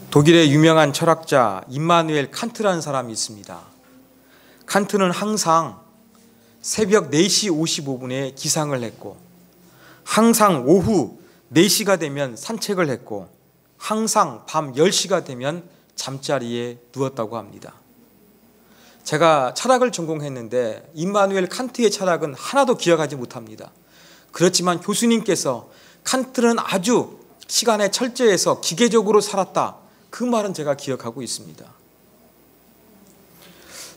독일의 유명한 철학자 임마누엘 칸트라는 사람이 있습니다. 칸트는 항상 새벽 4시 55분에 기상을 했고, 항상 오후 4시가 되면 산책을 했고, 항상 밤 10시가 되면 잠자리에 누웠다고 합니다. 제가 철학을 전공했는데 임마누엘 칸트의 철학은 하나도 기억하지 못합니다. 그렇지만 교수님께서 칸트는 아주 시간에 철저해서 기계적으로 살았다, 그 말은 제가 기억하고 있습니다.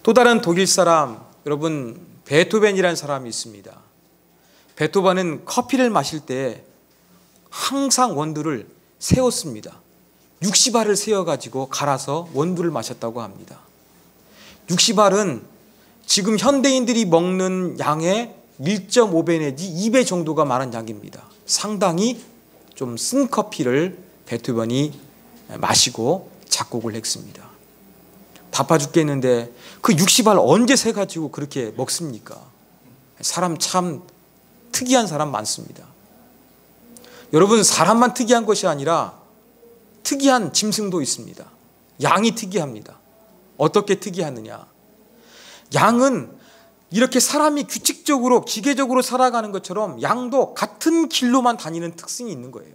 또 다른 독일 사람, 여러분, 베토벤이라는 사람이 있습니다. 베토벤은 커피를 마실 때 항상 원두를 세웠습니다. 60알을 세워가지고 갈아서 원두를 마셨다고 합니다. 60알은 지금 현대인들이 먹는 양의 1.5배 내지 2배 정도가 많은 양입니다. 상당히 좀 쓴 커피를 베토벤이 마시고 작곡을 했습니다. 바빠 죽겠는데 그 60알 언제 세가지고 그렇게 먹습니까? 사람 참 특이한 사람 많습니다. 여러분, 사람만 특이한 것이 아니라 특이한 짐승도 있습니다. 양이 특이합니다. 어떻게 특이하느냐? 양은 이렇게 사람이 규칙적으로 기계적으로 살아가는 것처럼 양도 같은 길로만 다니는 특징이 있는 거예요.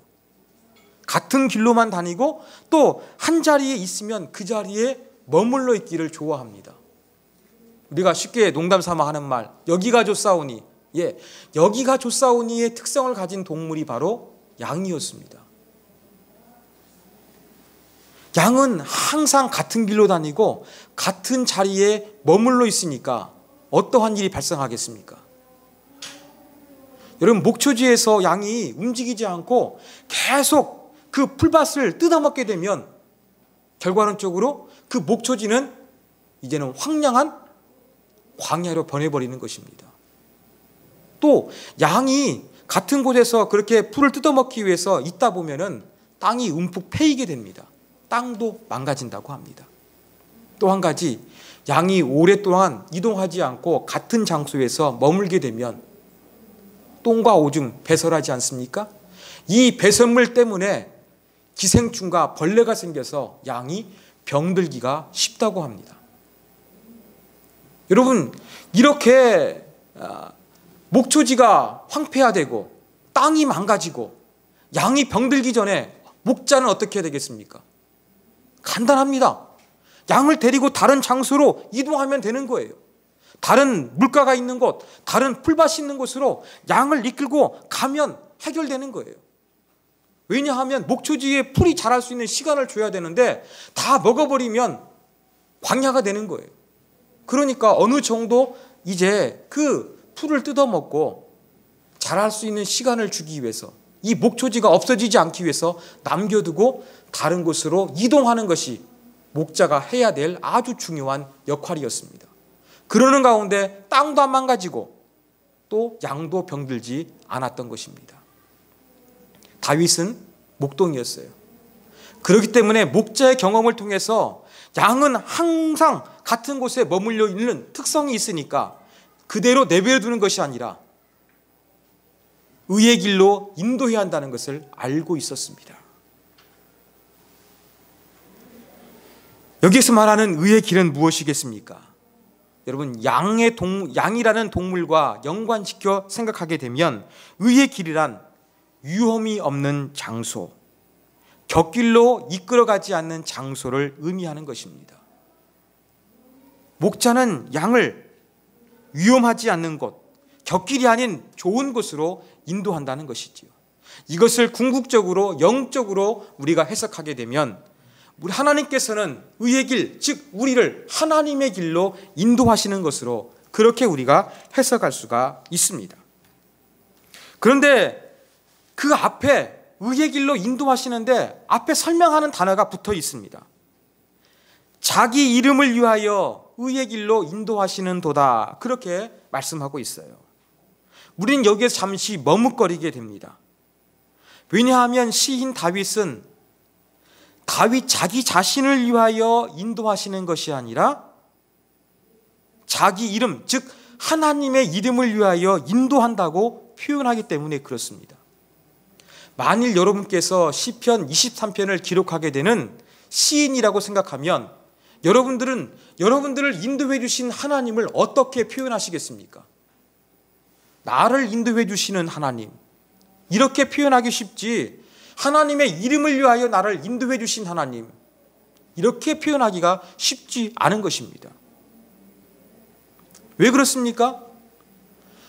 같은 길로만 다니고 또 한 자리에 있으면 그 자리에 머물러 있기를 좋아합니다. 우리가 쉽게 농담 삼아 하는 말, 여기가 좋사오니, 여기가 좋사오니의 특성을 가진 동물이 바로 양이었습니다. 양은 항상 같은 길로 다니고 같은 자리에 머물러 있으니까 어떠한 일이 발생하겠습니까? 여러분, 목초지에서 양이 움직이지 않고 계속 그 풀밭을 뜯어먹게 되면 결과론적으로 그 목초지는 이제는 황량한 광야로 변해버리는 것입니다. 또 양이 같은 곳에서 그렇게 풀을 뜯어먹기 위해서 있다 보면은 땅이 움푹 패이게 됩니다. 땅도 망가진다고 합니다. 또 한 가지, 양이 오랫동안 이동하지 않고 같은 장소에서 머물게 되면 똥과 오줌 배설하지 않습니까? 이 배설물 때문에 기생충과 벌레가 생겨서 양이 병들기가 쉽다고 합니다. 여러분, 이렇게 목초지가 황폐화되고 땅이 망가지고 양이 병들기 전에 목자는 어떻게 해야 되겠습니까? 간단합니다. 양을 데리고 다른 장소로 이동하면 되는 거예요. 다른 물가가 있는 곳, 다른 풀밭이 있는 곳으로 양을 이끌고 가면 해결되는 거예요. 왜냐하면 목초지에 풀이 자랄 수 있는 시간을 줘야 되는데 다 먹어버리면 광야가 되는 거예요. 그러니까 어느 정도 이제 그 풀을 뜯어먹고 자랄 수 있는 시간을 주기 위해서, 이 목초지가 없어지지 않기 위해서 남겨두고 다른 곳으로 이동하는 것이 목자가 해야 될 아주 중요한 역할이었습니다. 그러는 가운데 땅도 안 망가지고 또 양도 병들지 않았던 것입니다. 다윗은 목동이었어요. 그렇기 때문에 목자의 경험을 통해서 양은 항상 같은 곳에 머물러 있는 특성이 있으니까 그대로 내버려두는 것이 아니라 의의 길로 인도해야 한다는 것을 알고 있었습니다. 여기에서 말하는 의의 길은 무엇이겠습니까? 여러분, 양이라는 동물과 연관시켜 생각하게 되면 의의 길이란 위험이 없는 장소, 곁길로 이끌어가지 않는 장소를 의미하는 것입니다. 목자는 양을 위험하지 않는 곳, 곁길이 아닌 좋은 곳으로 인도한다는 것이지요. 이것을 궁극적으로 영적으로 우리가 해석하게 되면 우리 하나님께서는 의의 길, 즉 우리를 하나님의 길로 인도하시는 것으로 그렇게 우리가 해석할 수가 있습니다. 그런데 그 앞에 의의 길로 인도하시는데 앞에 설명하는 단어가 붙어 있습니다. 자기 이름을 위하여 의의 길로 인도하시는 도다, 그렇게 말씀하고 있어요. 우리는 여기에서 잠시 머뭇거리게 됩니다. 왜냐하면 시인 다윗은 다윗 자기 자신을 위하여 인도하시는 것이 아니라 자기 이름, 즉 하나님의 이름을 위하여 인도한다고 표현하기 때문에 그렇습니다. 만일 여러분께서 시편 23편을 기록하게 되는 시인이라고 생각하면 여러분들을 인도해 주신 하나님을 어떻게 표현하시겠습니까? 나를 인도해 주시는 하나님, 이렇게 표현하기 쉽지, 하나님의 이름을 위하여 나를 인도해 주신 하나님, 이렇게 표현하기가 쉽지 않은 것입니다. 왜 그렇습니까?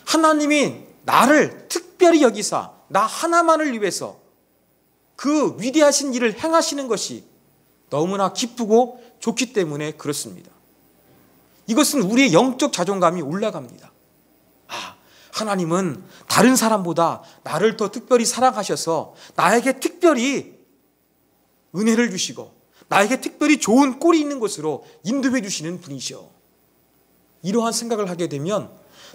하나님이 나를 특별히 여기사 나 하나만을 위해서 그 위대하신 일을 행하시는 것이 너무나 기쁘고 좋기 때문에 그렇습니다. 이것은 우리의 영적 자존감이 올라갑니다. 하나님은 다른 사람보다 나를 더 특별히 사랑하셔서 나에게 특별히 은혜를 주시고 나에게 특별히 좋은 꼴이 있는 곳으로 인도해 주시는 분이시오. 이러한 생각을 하게 되면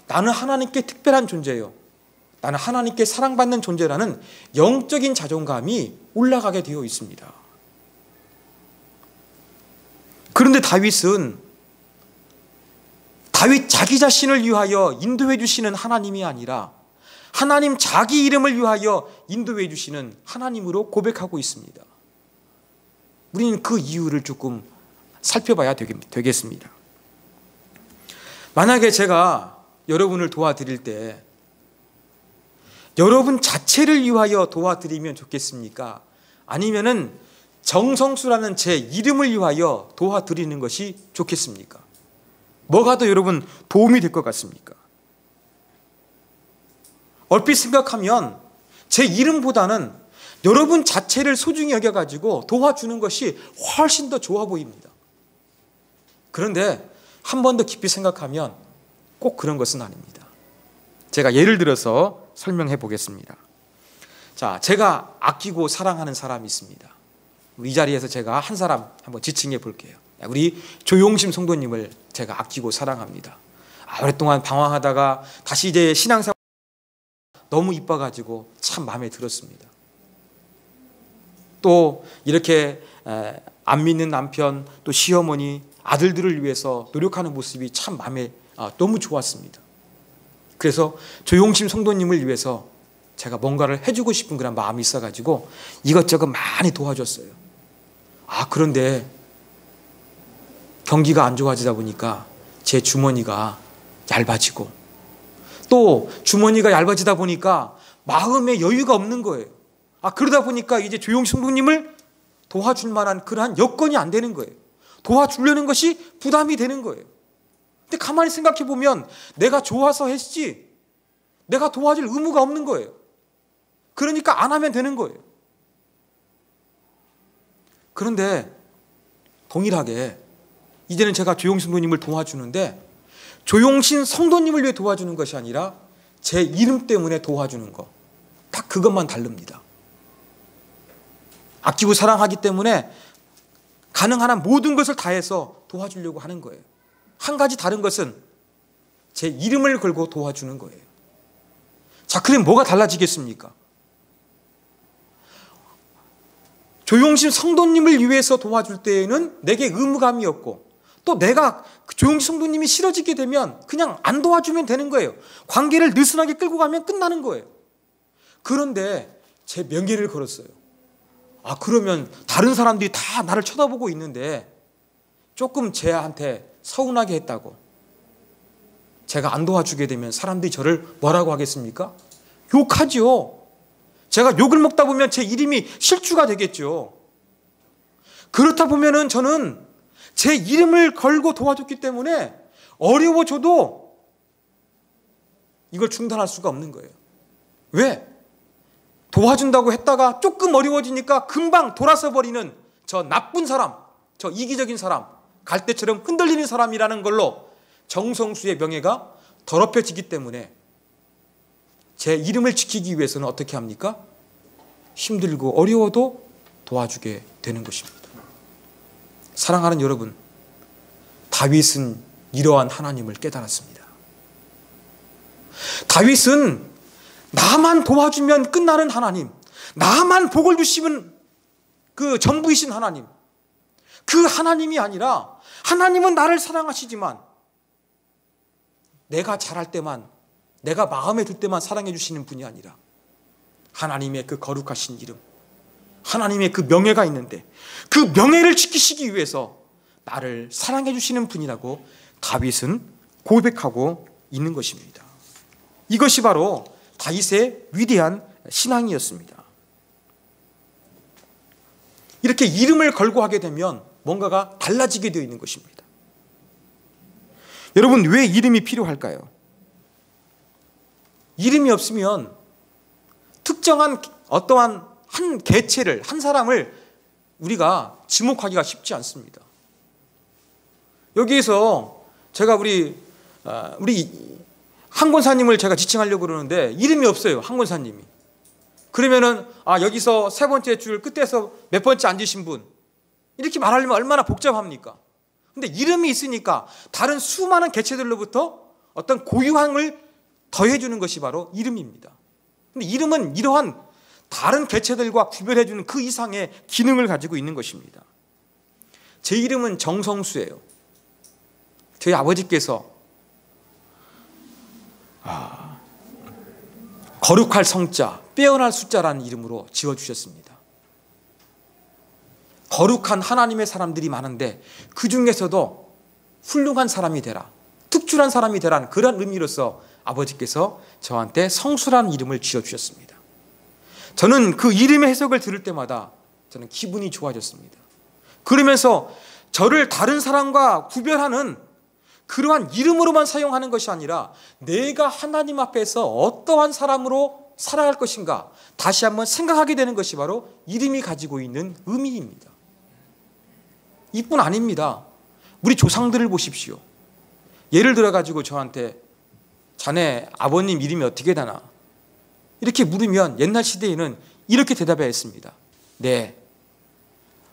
나는 하나님께 특별한 존재요, 나는 하나님께 사랑받는 존재라는 영적인 자존감이 올라가게 되어 있습니다. 그런데 다윗 자기 자신을 위하여 인도해 주시는 하나님이 아니라 하나님 자기 이름을 위하여 인도해 주시는 하나님으로 고백하고 있습니다. 우리는 그 이유를 조금 살펴봐야 되겠습니다. 만약에 제가 여러분을 도와드릴 때 여러분 자체를 위하여 도와드리면 좋겠습니까? 아니면은 정성수라는 제 이름을 위하여 도와드리는 것이 좋겠습니까? 뭐가 더 여러분 도움이 될 것 같습니까? 얼핏 생각하면 제 이름보다는 여러분 자체를 소중히 여겨가지고 도와주는 것이 훨씬 더 좋아 보입니다. 그런데 한 번 더 깊이 생각하면 꼭 그런 것은 아닙니다. 제가 예를 들어서 설명해 보겠습니다. 자, 제가 아끼고 사랑하는 사람이 있습니다. 이 자리에서 제가 한 사람 한번 지칭해 볼게요. 우리 조용심 성도님을 제가 아끼고 사랑합니다. 오랫동안 방황하다가 다시 이제 신앙생활 너무 이뻐가지고 참 마음에 들었습니다. 또 이렇게 안 믿는 남편, 또 시어머니, 아들들을 위해서 노력하는 모습이 참 마음에 너무 좋았습니다. 그래서 조용심 성도님을 위해서 제가 뭔가를 해주고 싶은 그런 마음이 있어가지고 이것저것 많이 도와줬어요. 그런데 경기가 안 좋아지다 보니까 제 주머니가 얇아지고, 또 주머니가 얇아지다 보니까 마음에 여유가 없는 거예요. 그러다 보니까 이제 조용심 성도님을 도와줄 만한 그러한 여건이 안 되는 거예요. 도와주려는 것이 부담이 되는 거예요. 근데 가만히 생각해 보면 내가 좋아서 했지 내가 도와줄 의무가 없는 거예요. 그러니까 안 하면 되는 거예요. 그런데 동일하게 이제는 제가 조용신 성도님을 도와주는데 조용신 성도님을 위해 도와주는 것이 아니라 제 이름 때문에 도와주는 것, 딱 그것만 다릅니다. 아끼고 사랑하기 때문에 가능한 한 모든 것을 다해서 도와주려고 하는 거예요. 한 가지 다른 것은 제 이름을 걸고 도와주는 거예요. 자, 그럼 뭐가 달라지겠습니까? 조용신 성도님을 위해서 도와줄 때에는 내게 의무감이 없고, 또 내가 조용신 성도님이 싫어지게 되면 그냥 안 도와주면 되는 거예요. 관계를 느슨하게 끌고 가면 끝나는 거예요. 그런데 제 명예를 걸었어요. 그러면 다른 사람들이 다 나를 쳐다보고 있는데 조금 쟤한테 서운하게 했다고 제가 안 도와주게 되면 사람들이 저를 뭐라고 하겠습니까? 욕하죠. 제가 욕을 먹다 보면 제 이름이 실추가 되겠죠. 그렇다 보면은 저는 제 이름을 걸고 도와줬기 때문에 어려워져도 이걸 중단할 수가 없는 거예요. 왜? 도와준다고 했다가 조금 어려워지니까 금방 돌아서 버리는 저 나쁜 사람, 저 이기적인 사람, 갈대처럼 흔들리는 사람이라는 걸로 정성수의 명예가 더럽혀지기 때문에 제 이름을 지키기 위해서는 어떻게 합니까? 힘들고 어려워도 도와주게 되는 것입니다. 사랑하는 여러분, 다윗은 이러한 하나님을 깨달았습니다. 다윗은 나만 도와주면 끝나는 하나님, 나만 복을 주시면 그 전부이신 하나님, 그 하나님이 아니라 하나님은 나를 사랑하시지만 내가 잘할 때만, 내가 마음에 들 때만 사랑해 주시는 분이 아니라 하나님의 그 거룩하신 이름, 하나님의 그 명예가 있는데 그 명예를 지키시기 위해서 나를 사랑해 주시는 분이라고 다윗은 고백하고 있는 것입니다. 이것이 바로 다윗의 위대한 신앙이었습니다. 이렇게 이름을 걸고 하게 되면 뭔가가 달라지게 되어 있는 것입니다. 여러분, 왜 이름이 필요할까요? 이름이 없으면 특정한 어떠한 한 개체를, 한 사람을 우리가 지목하기가 쉽지 않습니다. 여기에서 제가 우리 한 권사님을 제가 지칭하려고 그러는데 이름이 없어요. 한 권사님이. 그러면은 여기서 세 번째 줄 끝에서 몇 번째 앉으신 분, 이렇게 말하려면 얼마나 복잡합니까? 근데 이름이 있으니까 다른 수많은 개체들로부터 어떤 고유함을 더해주는 것이 바로 이름입니다. 근데 이름은 이러한 다른 개체들과 구별해주는 그 이상의 기능을 가지고 있는 것입니다. 제 이름은 정성수예요. 저희 아버지께서 거룩할 성자, 빼어날 숫자라는 이름으로 지어주셨습니다. 거룩한 하나님의 사람들이 많은데 그 중에서도 훌륭한 사람이 되라, 특출한 사람이 되라는 그런 의미로서 아버지께서 저한테 성수라는 이름을 지어주셨습니다. 저는 그 이름의 해석을 들을 때마다 저는 기분이 좋아졌습니다. 그러면서 저를 다른 사람과 구별하는 그러한 이름으로만 사용하는 것이 아니라 내가 하나님 앞에서 어떠한 사람으로 살아갈 것인가 다시 한번 생각하게 되는 것이 바로 이름이 가지고 있는 의미입니다. 이뿐 아닙니다. 우리 조상들을 보십시오. 예를 들어 가지고 저한테 자네 아버님 이름이 어떻게 되나 이렇게 물으면 옛날 시대에는 이렇게 대답했습니다. 네,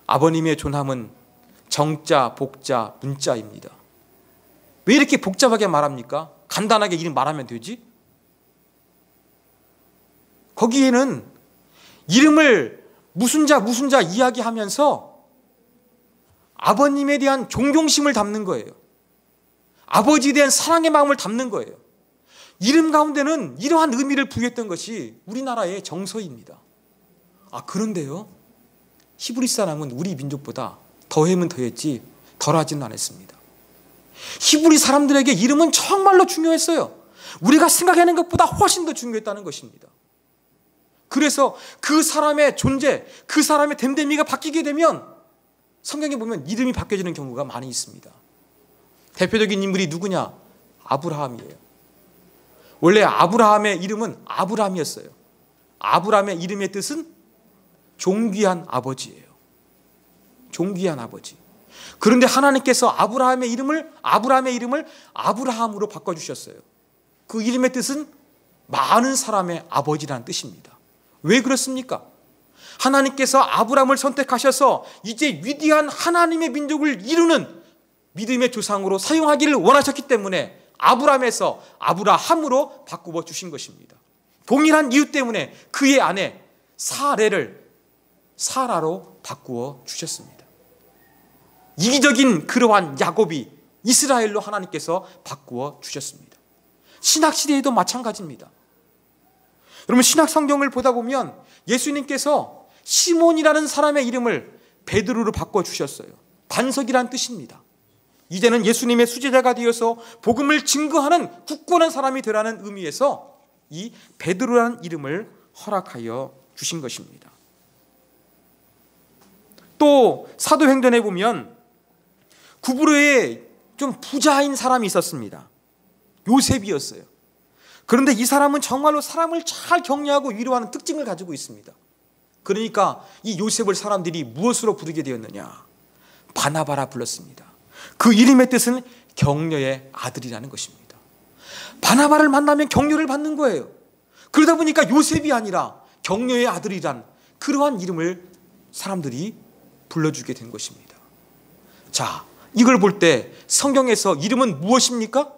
아버님의 존함은 정자, 복자, 문자입니다. 왜 이렇게 복잡하게 말합니까? 간단하게 이름 말하면 되지? 거기에는 이름을 무슨 자 이야기하면서 아버님에 대한 존경심을 담는 거예요. 아버지에 대한 사랑의 마음을 담는 거예요. 이름 가운데는 이러한 의미를 부여했던 것이 우리나라의 정서입니다. 그런데요, 히브리 사람은 우리 민족보다 더하면 더했지 덜하지는 않았습니다. 히브리 사람들에게 이름은 정말로 중요했어요. 우리가 생각하는 것보다 훨씬 더 중요했다는 것입니다. 그래서 그 사람의 존재, 그 사람의 됨됨이가 바뀌게 되면 성경에 보면 이름이 바뀌어지는 경우가 많이 있습니다. 대표적인 인물이 누구냐? 아브라함이에요. 원래 아브라함의 이름은 아브람이었어요. 아브람의 이름의 뜻은 존귀한 아버지예요. 존귀한 아버지. 그런데 하나님께서 아브라함의 이름을 아브라함으로 바꿔주셨어요. 그 이름의 뜻은 많은 사람의 아버지라는 뜻입니다. 왜 그렇습니까? 하나님께서 아브라함을 선택하셔서 이제 위대한 하나님의 민족을 이루는 믿음의 조상으로 사용하기를 원하셨기 때문에 아브라함에서 아브라함으로 바꾸어 주신 것입니다. 동일한 이유 때문에 그의 아내 사레를 사라로 바꾸어 주셨습니다. 이기적인 그러한 야곱이 이스라엘로 하나님께서 바꾸어 주셨습니다. 신학시대에도 마찬가지입니다. 여러분, 신학 성경을 보다 보면 예수님께서 시몬이라는 사람의 이름을 베드로로 바꿔주셨어요. 반석이란 뜻입니다. 이제는 예수님의 수제자가 되어서 복음을 증거하는 굳건한 사람이 되라는 의미에서 이 베드로라는 이름을 허락하여 주신 것입니다. 또 사도행전에 보면 구브로에 좀 부자인 사람이 있었습니다. 요셉이었어요. 그런데 이 사람은 정말로 사람을 잘 격려하고 위로하는 특징을 가지고 있습니다. 그러니까 이 요셉을 사람들이 무엇으로 부르게 되었느냐? 바나바라 불렀습니다. 그 이름의 뜻은 격려의 아들이라는 것입니다. 바나바를 만나면 격려를 받는 거예요. 그러다 보니까 요셉이 아니라 격려의 아들이란 그러한 이름을 사람들이 불러주게 된 것입니다. 자, 이걸 볼 때 성경에서 이름은 무엇입니까?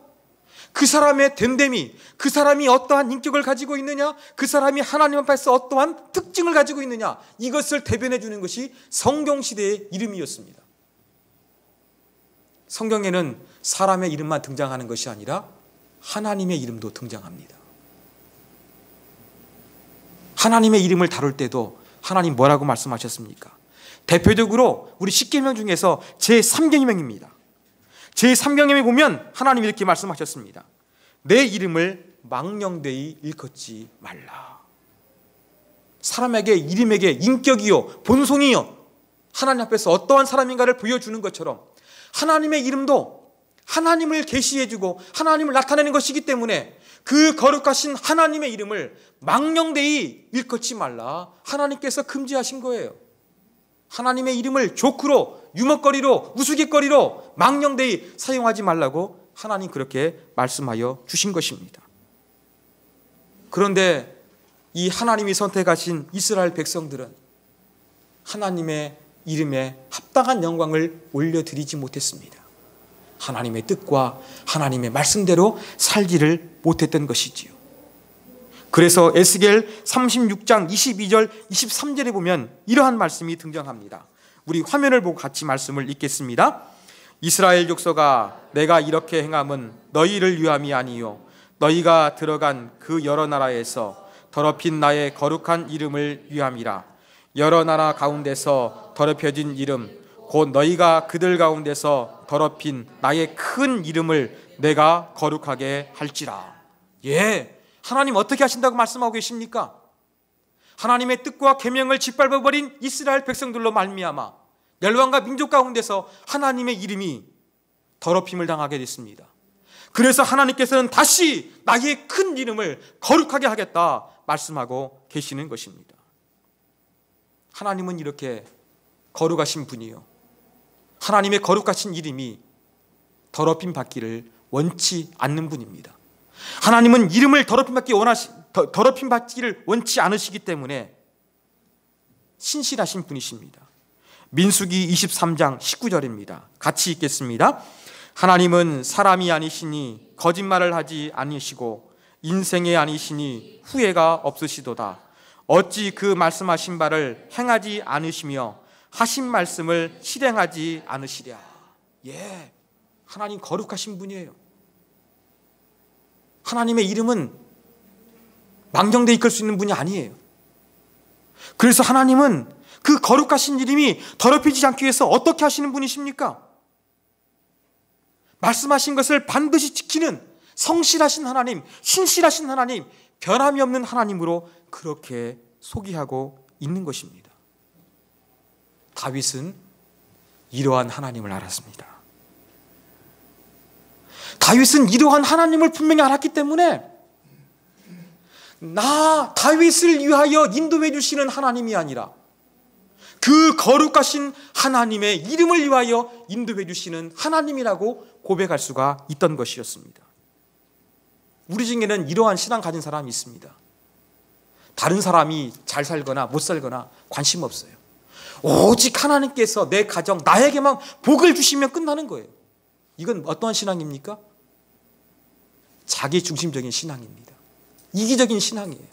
그 사람의 됨됨이, 그 사람이 어떠한 인격을 가지고 있느냐, 그 사람이 하나님 앞에서 어떠한 특징을 가지고 있느냐, 이것을 대변해 주는 것이 성경시대의 이름이었습니다. 성경에는 사람의 이름만 등장하는 것이 아니라 하나님의 이름도 등장합니다. 하나님의 이름을 다룰 때도 하나님 뭐라고 말씀하셨습니까? 대표적으로 우리 10계명 중에서 제3계명입니다. 제3계명에 보면 하나님 이렇게 말씀하셨습니다. 내 이름을 망령되이 일컫지 말라. 사람에게 이름에게 인격이요 본성이요 하나님 앞에서 어떠한 사람인가를 보여주는 것처럼 하나님의 이름도 하나님을 계시해주고 하나님을 나타내는 것이기 때문에 그 거룩하신 하나님의 이름을 망령되이 일컫지 말라. 하나님께서 금지하신 거예요. 하나님의 이름을 조크로, 유머거리로, 우스갯거리로 망령되이 사용하지 말라고 하나님 그렇게 말씀하여 주신 것입니다. 그런데 이 하나님이 선택하신 이스라엘 백성들은 하나님의 이름에 합당한 영광을 올려드리지 못했습니다. 하나님의 뜻과 하나님의 말씀대로 살지를 못했던 것이지요. 그래서 에스겔 36장 22절 23절에 보면 이러한 말씀이 등장합니다. 우리 화면을 보고 같이 말씀을 읽겠습니다. 이스라엘 족속아, 내가 이렇게 행함은 너희를 위함이 아니요 너희가 들어간 그 여러 나라에서 더럽힌 나의 거룩한 이름을 위함이라. 여러 나라 가운데서 더럽혀진 이름 곧 너희가 그들 가운데서 더럽힌 나의 큰 이름을 내가 거룩하게 할지라. 예, 하나님 어떻게 하신다고 말씀하고 계십니까? 하나님의 뜻과 계명을 짓밟아버린 이스라엘 백성들로 말미암아 멸망과 민족 가운데서 하나님의 이름이 더럽힘을 당하게 됐습니다. 그래서 하나님께서는 다시 나의 큰 이름을 거룩하게 하겠다 말씀하고 계시는 것입니다. 하나님은 이렇게 거룩하신 분이요 하나님의 거룩하신 이름이 더럽힘 받기를 원치 않는 분입니다. 하나님은 이름을 더럽힘 받기를 원치 않으시기 때문에 신실하신 분이십니다. 민수기 23장 19절입니다. 같이 읽겠습니다. 하나님은 사람이 아니시니 거짓말을 하지 아니시고 인생이 아니시니 후회가 없으시도다. 어찌 그 말씀하신 바를 행하지 않으시며 하신 말씀을 실행하지 않으시랴. 예, 하나님 거룩하신 분이에요. 하나님의 이름은 망령되이 이끌 수 있는 분이 아니에요. 그래서 하나님은 그 거룩하신 이름이 더럽히지 않기 위해서 어떻게 하시는 분이십니까? 말씀하신 것을 반드시 지키는 성실하신 하나님, 신실하신 하나님, 변함이 없는 하나님으로 그렇게 소개하고 있는 것입니다. 다윗은 이러한 하나님을 알았습니다. 다윗은 이러한 하나님을 분명히 알았기 때문에 나 다윗을 위하여 인도해 주시는 하나님이 아니라 그 거룩하신 하나님의 이름을 위하여 인도해 주시는 하나님이라고 고백할 수가 있던 것이었습니다. 우리 중에는 이러한 신앙 가진 사람이 있습니다. 다른 사람이 잘 살거나 못 살거나 관심 없어요. 오직 하나님께서 내 가정, 나에게만 복을 주시면 끝나는 거예요. 이건 어떠한 신앙입니까? 자기 중심적인 신앙입니다. 이기적인 신앙이에요.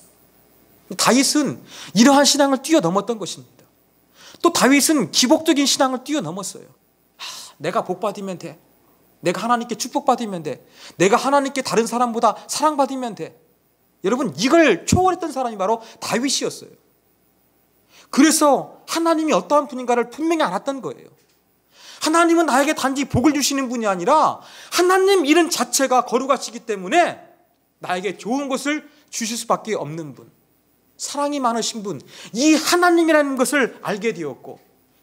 다윗은 이러한 신앙을 뛰어넘었던 것입니다. 또 다윗은 기복적인 신앙을 뛰어넘었어요. 내가 복받으면 돼. 내가 하나님께 축복받으면 돼. 내가 하나님께 다른 사람보다 사랑받으면 돼. 여러분, 이걸 초월했던 사람이 바로 다윗이었어요. 그래서 하나님이 어떠한 분인가를 분명히 알았던 거예요. 하나님은 나에게 단지 복을 주시는 분이 아니라 하나님 이름 자체가 거룩하시기 때문에 나에게 좋은 것을 주실 수밖에 없는 분, 사랑이 많으신 분, 이 하나님이라는 것을 알게 되었고,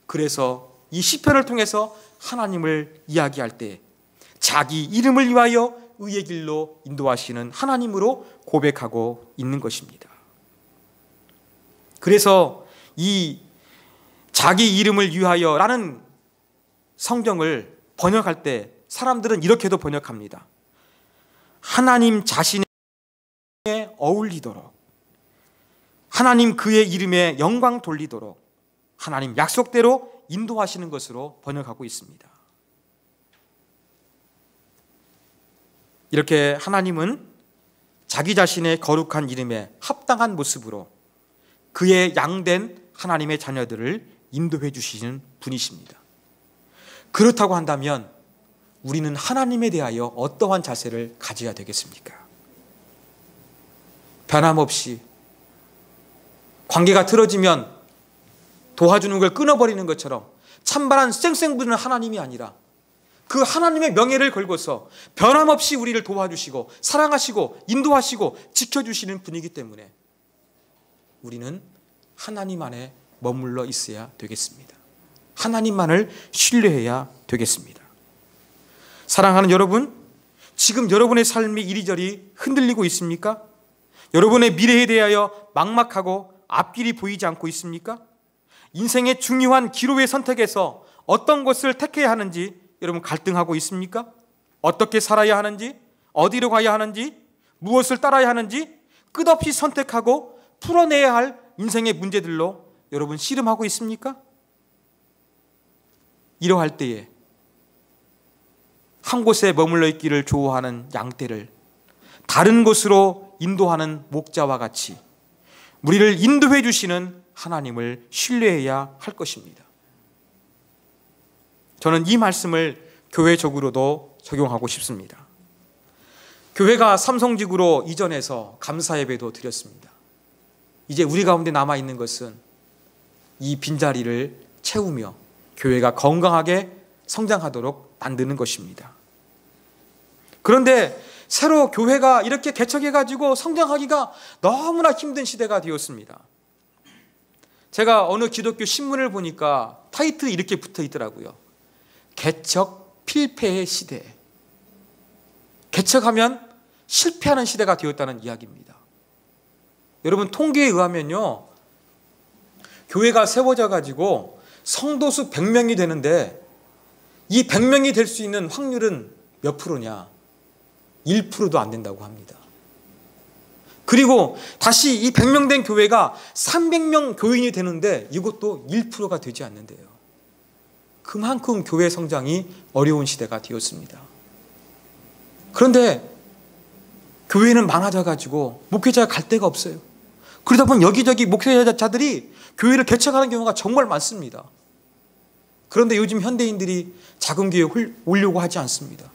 그래서 이 시편을 통해서 하나님을 이야기할 때 자기 이름을 위하여 의의 길로 인도하시는 하나님으로 고백하고 있는 것입니다. 그래서 이 자기 이름을 위하여라는 성경을 번역할 때 사람들은 이렇게도 번역합니다. 하나님 자신에 어울리도록, 하나님 그의 이름에 영광 돌리도록 하나님 약속대로 인도하시는 것으로 번역하고 있습니다. 이렇게 하나님은 자기 자신의 거룩한 이름에 합당한 모습으로 그의 양된 하나님의 자녀들을 인도해 주시는 분이십니다. 그렇다고 한다면 우리는 하나님에 대하여 어떠한 자세를 가져야 되겠습니까? 변함없이 관계가 틀어지면 도와주는 걸 끊어버리는 것처럼 찬바람 쌩쌩 부는 하나님이 아니라 그 하나님의 명예를 걸고서 변함없이 우리를 도와주시고 사랑하시고 인도하시고 지켜주시는 분이기 때문에 우리는 하나님 안에 머물러 있어야 되겠습니다. 하나님만을 신뢰해야 되겠습니다. 사랑하는 여러분, 지금 여러분의 삶이 이리저리 흔들리고 있습니까? 여러분의 미래에 대하여 막막하고 앞길이 보이지 않고 있습니까? 인생의 중요한 기로의 선택에서 어떤 것을 택해야 하는지 여러분 갈등하고 있습니까? 어떻게 살아야 하는지, 어디로 가야 하는지, 무엇을 따라야 하는지 끝없이 선택하고 풀어내야 할 인생의 문제들로 여러분 씨름하고 있습니까? 이러할 때에 한 곳에 머물러 있기를 좋아하는 양떼를 다른 곳으로 인도하는 목자와 같이 우리를 인도해 주시는 하나님을 신뢰해야 할 것입니다. 저는 이 말씀을 교회적으로도 적용하고 싶습니다. 교회가 삼성직으로 이전해서 감사 예배도 드렸습니다. 이제 우리 가운데 남아있는 것은 이 빈자리를 채우며 교회가 건강하게 성장하도록 만드는 것입니다. 그런데 새로 교회가 이렇게 개척해가지고 성장하기가 너무나 힘든 시대가 되었습니다. 제가 어느 기독교 신문을 보니까 타이틀이 이렇게 붙어 있더라고요. 개척 필패의 시대. 개척하면 실패하는 시대가 되었다는 이야기입니다. 여러분 통계에 의하면요, 교회가 세워져 가지고 성도수 100명이 되는데 이 100명이 될 수 있는 확률은 몇 프로냐? 1%도 안 된다고 합니다. 그리고 다시 이 100명 된 교회가 300명 교인이 되는데 이것도 1%가 되지 않는데요. 그만큼 교회 성장이 어려운 시대가 되었습니다. 그런데 교회는 많아져 가지고 목회자가 갈 데가 없어요. 그러다 보면 여기저기 목회자들이 교회를 개척하는 경우가 정말 많습니다. 그런데 요즘 현대인들이 작은 교회에 오려고 하지 않습니다.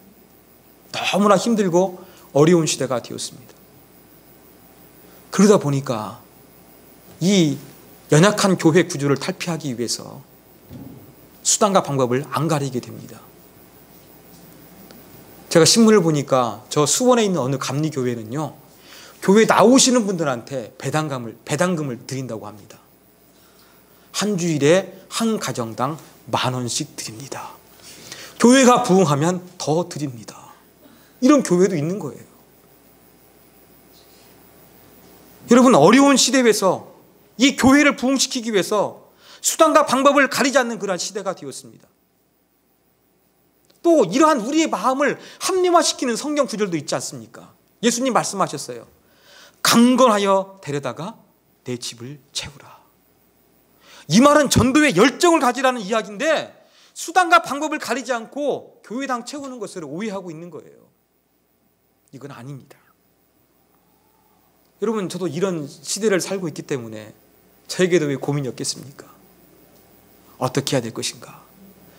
너무나 힘들고 어려운 시대가 되었습니다. 그러다 보니까 이 연약한 교회 구조를 탈피하기 위해서 수단과 방법을 안 가리게 됩니다. 제가 신문을 보니까 저 수원에 있는 어느 감리교회는요, 교회 나오시는 분들한테 배당금을 드린다고 합니다. 한 주일에 한 가정당 10,000원씩 드립니다. 교회가 부흥하면 더 드립니다. 이런 교회도 있는 거예요. 여러분, 어려운 시대에서 이 교회를 부흥시키기 위해서 수단과 방법을 가리지 않는 그러한 시대가 되었습니다. 또 이러한 우리의 마음을 합리화시키는 성경 구절도 있지 않습니까? 예수님 말씀하셨어요. 강건하여 데려다가 내 집을 채우라. 이 말은 전도의 열정을 가지라는 이야기인데 수단과 방법을 가리지 않고 교회당 채우는 것을 오해하고 있는 거예요. 이건 아닙니다. 여러분, 저도 이런 시대를 살고 있기 때문에 저에게도 왜 고민이 없겠습니까? 어떻게 해야 될 것인가?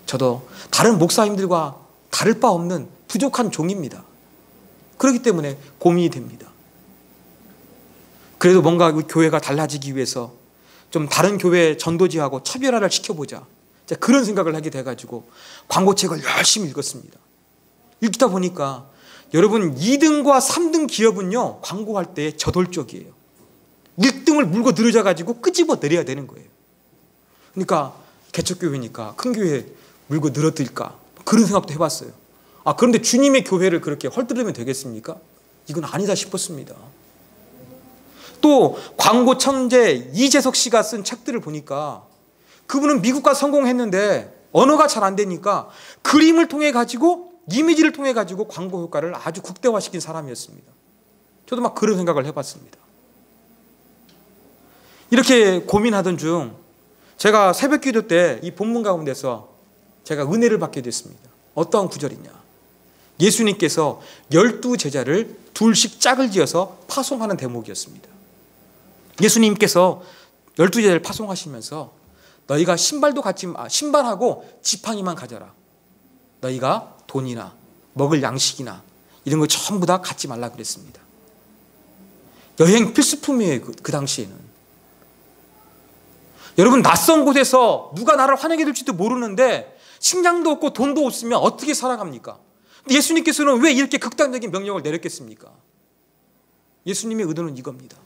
저도 다른 목사님들과 다를 바 없는 부족한 종입니다. 그렇기 때문에 고민이 됩니다. 그래도 뭔가 교회가 달라지기 위해서 좀 다른 교회 전도지하고 차별화를 시켜보자, 그런 생각을 하게 돼가지고 광고책을 열심히 읽었습니다. 읽다 보니까 여러분 2등과 3등 기업은요, 광고할 때 저돌적이에요. 1등을 물고 늘어져가지고 끄집어 내려야 되는 거예요. 그러니까 개척교회니까 큰 교회 물고 늘어뜨릴까, 그런 생각도 해봤어요. 그런데 주님의 교회를 그렇게 헐뜯으면 되겠습니까? 이건 아니다 싶었습니다. 또 광고 천재 이재석 씨가 쓴 책들을 보니까 그분은 미국가 성공했는데 언어가 잘 안 되니까 그림을 통해 가지고, 이미지를 통해 가지고 광고 효과를 아주 극대화시킨 사람이었습니다. 저도 막 그런 생각을 해봤습니다. 이렇게 고민하던 중 제가 새벽기도 때 이 본문 가운데서 제가 은혜를 받게 됐습니다. 어떠한 구절이냐? 예수님께서 12제자를 둘씩 짝을 지어서 파송하는 대목이었습니다. 예수님께서 12제자를 파송하시면서 너희가 신발하고 지팡이만 가져라. 너희가 돈이나 먹을 양식이나 이런 거 전부 다 갖지 말라 그랬습니다. 여행 필수품이에요. 그 당시에는. 여러분, 낯선 곳에서 누가 나를 환영해 줄지도 모르는데 식량도 없고 돈도 없으면 어떻게 살아갑니까? 근데 예수님께서는 왜 이렇게 극단적인 명령을 내렸겠습니까? 예수님의 의도는 이겁니다.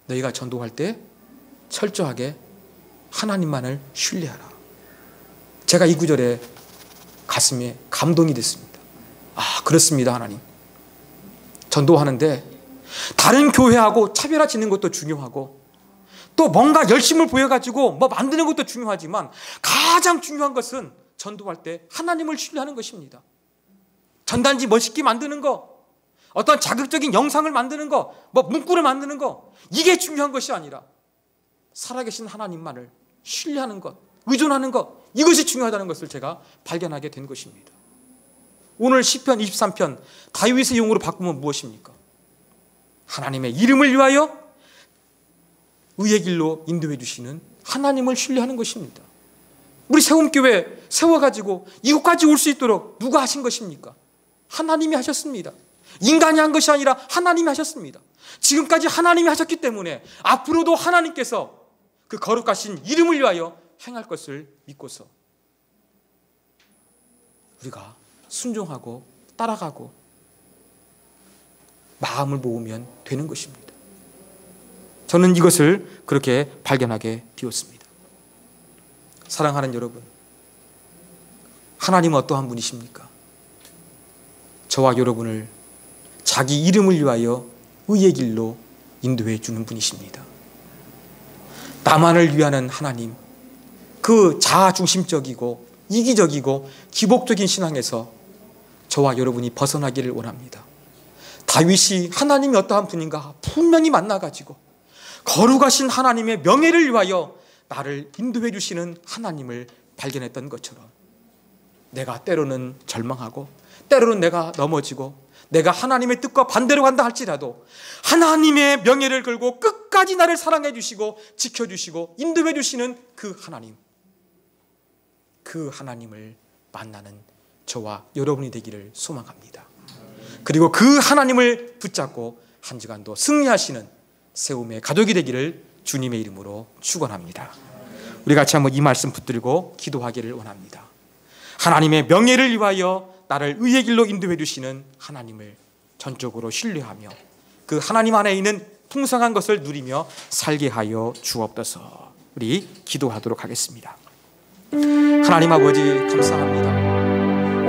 너희가 전도할 때 철저하게 하나님만을 신뢰하라. 제가 이 구절에 가슴에 감동이 됐습니다. 아, 그렇습니다, 하나님. 전도하는데 다른 교회하고 차별화 짓는 것도 중요하고 또 뭔가 열심을 보여가지고 뭐 만드는 것도 중요하지만 가장 중요한 것은 전도할 때 하나님을 신뢰하는 것입니다. 전단지 멋있게 만드는 거, 어떤 자극적인 영상을 만드는 거, 뭐 문구를 만드는 거, 이게 중요한 것이 아니라 살아계신 하나님만을 신뢰하는 것, 의존하는 것, 이것이 중요하다는 것을 제가 발견하게 된 것입니다. 오늘 시편 23편 다윗의 용어로 바꾸면 무엇입니까? 하나님의 이름을 위하여 의의 길로 인도해 주시는 하나님을 신뢰하는 것입니다. 우리 세움교회 세워가지고 이곳까지 올 수 있도록 누가 하신 것입니까? 하나님이 하셨습니다. 인간이 한 것이 아니라 하나님이 하셨습니다. 지금까지 하나님이 하셨기 때문에 앞으로도 하나님께서 그 거룩하신 이름을 위하여 행할 것을 믿고서 우리가 순종하고 따라가고 마음을 모으면 되는 것입니다. 저는 이것을 그렇게 발견하게 되었습니다. 사랑하는 여러분, 하나님은 어떠한 분이십니까? 저와 여러분을 자기 이름을 위하여 의의 길로 인도해 주는 분이십니다. 나만을 위하는 하나님, 그 자아중심적이고 이기적이고 기복적인 신앙에서 저와 여러분이 벗어나기를 원합니다. 다윗이 하나님이 어떠한 분인가 분명히 만나가지고 거룩하신 하나님의 명예를 위하여 나를 인도해 주시는 하나님을 발견했던 것처럼 내가 때로는 절망하고 때로는 내가 넘어지고 내가 하나님의 뜻과 반대로 간다 할지라도 하나님의 명예를 걸고 끝까지 나를 사랑해 주시고 지켜주시고 인도해 주시는 그 하나님, 그 하나님을 만나는 저와 여러분이 되기를 소망합니다. 그리고 그 하나님을 붙잡고 한 주간도 승리하시는 세움의 가족이 되기를 주님의 이름으로 축원합니다. 우리 같이 한번 이 말씀 붙들고 기도하기를 원합니다. 하나님의 명예를 위하여 나를 의의 길로 인도해 주시는 하나님을 전적으로 신뢰하며 그 하나님 안에 있는 풍성한 것을 누리며 살게 하여 주옵소서. 우리 기도하도록 하겠습니다. 하나님 아버지, 감사합니다.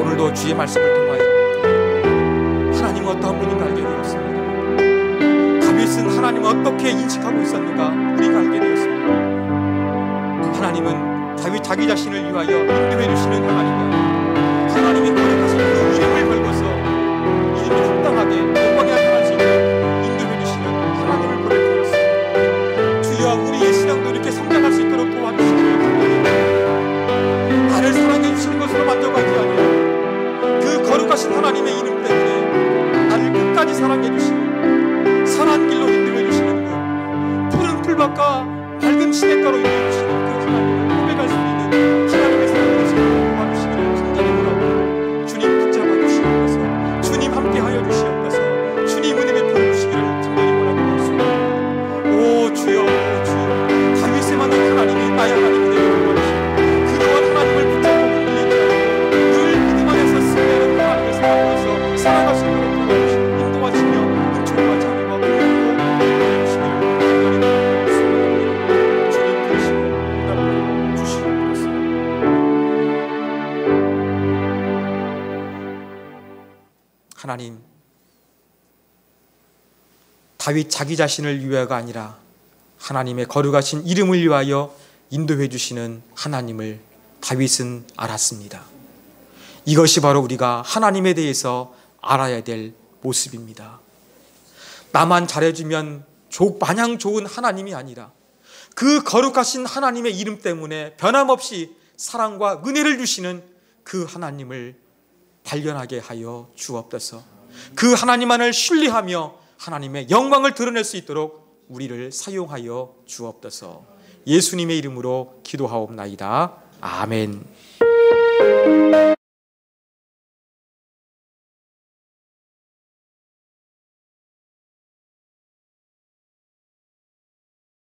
오늘도 주의 말씀을 통하여 하나님은 어떠한 분인가 알게 되었습니다. 다윗은 하나님을 어떻게 인식하고 있었는가 우리가 알게 되었습니다. 하나님은 다윗 자기 자신을 위하여 인도해 주시는 하나님이야. 하나님의 거룩하신 그 이름을 걸고서 이름이 합당하게 영광에 합당하시고 인도해 주시는 하나님을 고백하였습니다. 주여, 우리의 신앙도 이렇게 성장할 수 있도록 도와주시고 나를 사랑해 주시는 것으로 만족하지 아니하고 그 거룩하신 하나님의 이름 때문에 나를 끝까지 사랑해 주시고 선한 길로 인도해 주시는 분, 푸른 풀밭과 밝은 시냇가로 인도해 주시는 그 하나님을 고백할 수 있는 하나님의 사랑을 도와주시기를 간절히 원하고 주님 붙잡아 주시옵소서. 주님 함께하여 주시옵소서. 주님 은혜 베풀어 주시기를 간절히 원하고 있습니다. 오 주여, 오 주여, 다윗에 만난 하나님이 나의 하나님이 되기를 원하시고 그동안 하나님을 붙잡고 끌리지 않고 늘 믿음 안에서 승리하는 하나님의 사랑으로서 살아갈 수 있도록 도와주시고 인도하시며 인촉하지 않으며 인도해 주시기를 간절히 원하고 주님 되시고 응답을 주시옵소서. 하나님, 다윗 자기 자신을 위하여가 아니라 하나님의 거룩하신 이름을 위하여 인도해 주시는 하나님을 다윗은 알았습니다. 이것이 바로 우리가 하나님에 대해서 알아야 될 모습입니다. 나만 잘해주면 마냥 좋은 하나님이 아니라 그 거룩하신 하나님의 이름 때문에 변함없이 사랑과 은혜를 주시는 그 하나님을 발견하게 하여 주옵소서. 그 하나님만을 신뢰하며 하나님의 영광을 드러낼 수 있도록 우리를 사용하여 주옵소서. 예수님의 이름으로 기도하옵나이다. 아멘.